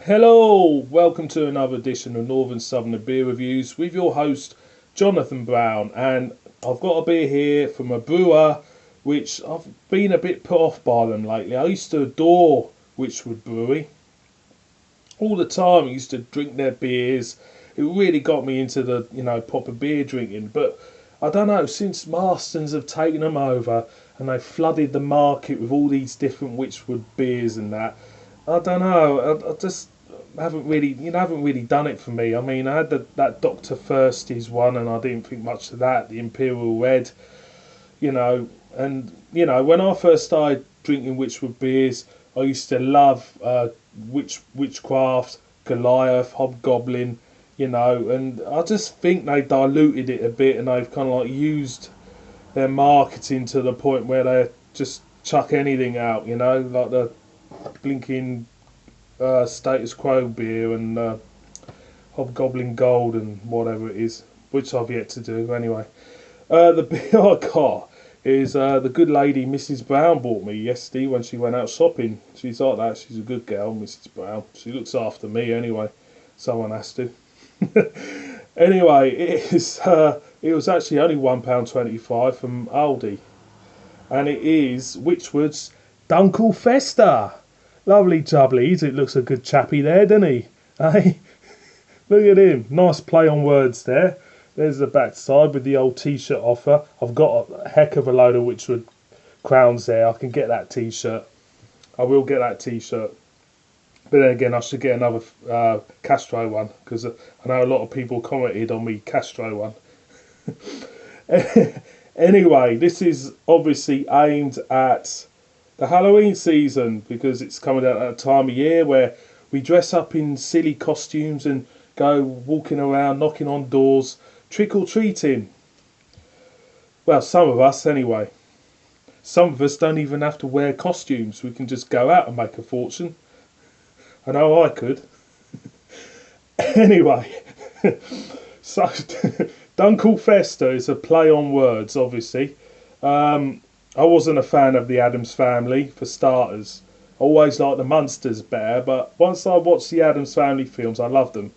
Hello, welcome to another edition of Northern Southern Beer Reviews with your host Jonathan Brown, and I've got a beer here from a brewer which I've been a bit put off by them lately. I used to adore Wychwood Brewery all the time. I used to drink their beers. It really got me into the proper beer drinking, but I don't know, since Marston's have taken them over and they flooded the market with all these different Wychwood beers and that, I don't know. I just haven't really done it for me. I mean, I had that Dr. Thirsty's one, and I didn't think much of that. The Imperial Red, and when I first started drinking Wychwood beers, I used to love Witchcraft, Goliath, Hobgoblin, and I just think they diluted it a bit, and they've kind of like used their marketing to the point where they just chuck anything out, like the blinking Status Quo beer and Hobgoblin Gold and whatever it is, which I've yet to do anyway. The beer I got is the good lady Mrs. Brown bought me yesterday when she went out shopping. She's like that. She's a good girl, Mrs. Brown. She looks after me anyway. Someone has to. Anyway, it was actually only £1.25 from Aldi, and it is Wychwood's Dunkel Festa. Lovely jubblies. It looks a good chappy there, doesn't he? Hey, look at him. Nice play on words there. There's the back side with the old t-shirt offer. I've got a heck of a load of Wychwood crowns there. I can get that t-shirt. I will get that t-shirt. But then again, I should get another Castro one, because I know a lot of people commented on me Castro one. Anyway, this is obviously aimed at the Halloween season, because it's coming at that time of year where we dress up in silly costumes and go walking around, knocking on doors, trick-or-treating. Well, some of us anyway. Some of us don't even have to wear costumes. We can just go out and make a fortune. I know I could. Anyway, so Dunkel Festa is a play on words, obviously. I wasn't a fan of the Addams Family, for starters. I always liked the Munsters better, but once I watched the Addams Family films, I loved them.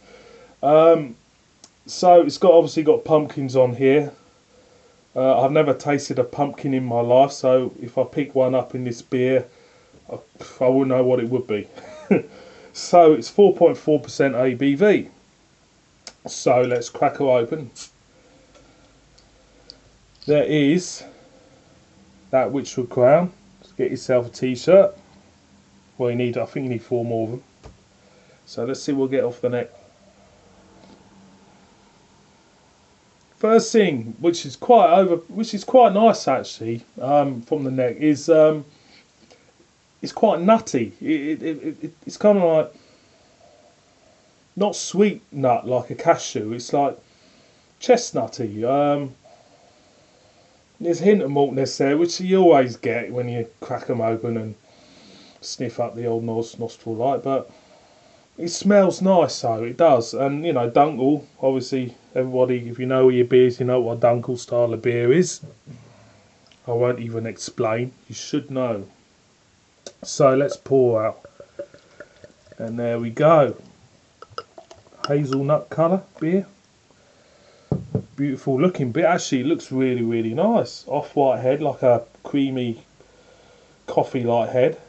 So it's obviously got pumpkins on here. I've never tasted a pumpkin in my life, so if I pick one up in this beer, I wouldn't know what it would be. So it's 4.4% ABV. So let's crack her open. There is that Wychwood crown. Let's get yourself a t-shirt. Well, I think you need 4 more of them. So let's see what we'll get off the neck. First thing, which is quite nice actually, from the neck, is it's quite nutty. It's kind of like not sweet nut like a cashew. It's like chestnutty. There's a hint of maltness there, which you always get when you crack them open and sniff up the old nostril light. But it smells nice, so it does. And Dunkel, obviously, everybody, if you know your beers, you know what a Dunkel style of beer is. I won't even explain. You should know. So let's pour out. And there we go. Hazelnut colour beer. Beautiful looking beer. Actually, it looks really, really nice. Off-white head, like a creamy coffee-like head.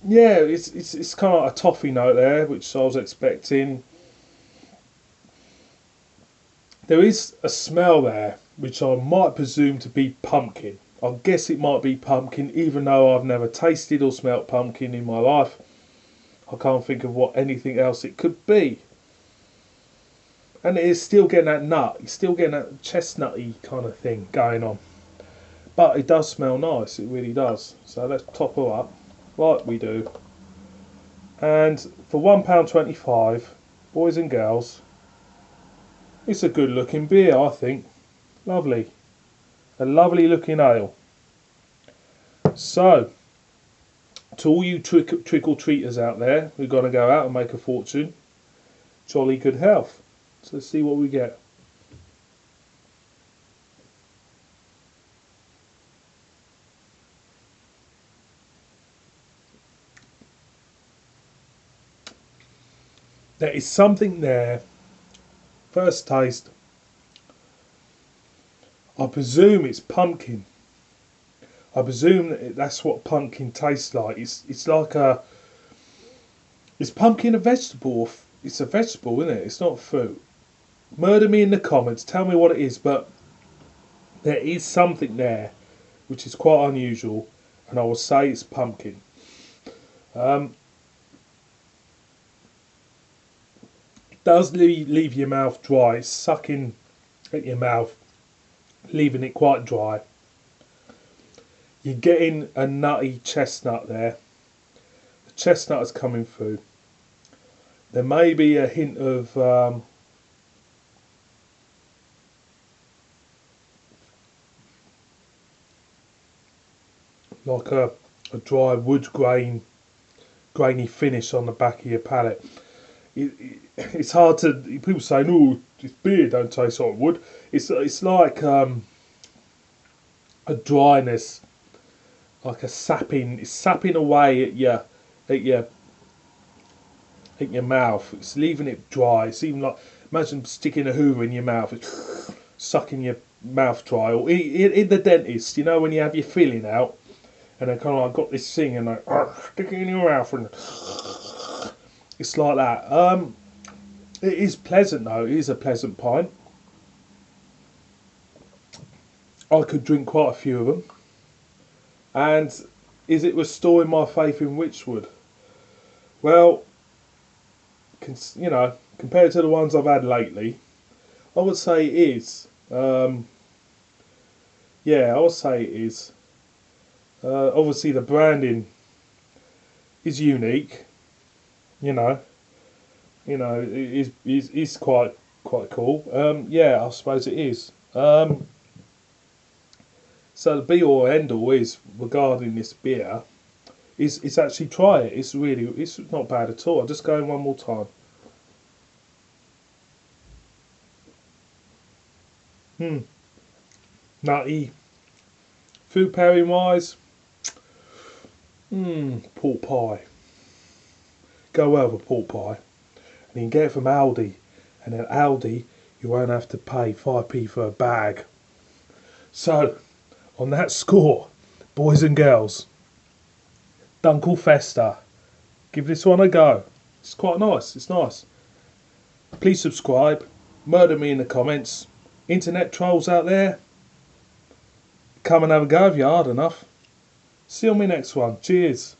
Yeah, it's kind of like a toffee note there, which I was expecting. There is a smell there, which I might presume to be pumpkin. I guess it might be pumpkin, even though I've never tasted or smelt pumpkin in my life. I can't think of what anything else it could be. And it is still getting that nut. It's still getting that chestnutty kind of thing going on. But it does smell nice, it really does. So let's top her up, like we do. And for £1.25, boys and girls, it's a good looking beer, I think. Lovely. A lovely looking ale. So, to all you trick-or-treaters out there who are going to go out and make a fortune, jolly good health. So let's see what we get. There is something there. First taste, I presume it's pumpkin. I presume that's what pumpkin tastes like. It's like a, is pumpkin a vegetable? It's a vegetable, isn't it? It's not fruit. Murder me in the comments. Tell me what it is, but there is something there which is quite unusual, and I will say it's pumpkin. Um, it does leave your mouth dry. It's sucking at your mouth, leaving it quite dry. You're getting a nutty chestnut there. The chestnut is coming through. There may be a hint of like a dry wood grainy finish on the back of your palate. It's hard to, people say, no, it's beer don't taste like wood. It's like a dryness, like a sapping. It's sapping away at your at your mouth. It's leaving it dry. It's even like, imagine sticking a hoover in your mouth, it's sucking your mouth dry. Or in the dentist, you know, when you have your filling out, and they kind of like got this thing and like stick it in your mouth, and it's like that. It is pleasant though. It is a pleasant pint. I could drink quite a few of them. And is it restoring my faith in Wychwood? Well, you know, compared to the ones I've had lately, I would say it is. Yeah, I would say it is. Obviously, the branding is unique. You know, it is quite cool. Yeah, I suppose it is. So the be all end all is regarding this beer is actually try it. It's not bad at all. I'll just go in one more time. Nutty. Food pairing wise, pork pie. Go well with pork pie. And you can get it from Aldi. And at Aldi, you won't have to pay 5p for a bag. So, on that score, boys and girls, Dunkel Festa. Give this one a go. It's quite nice. It's nice. Please subscribe. Murder me in the comments. Internet trolls out there, come and have a go if you're hard enough. See you on my next one. Cheers.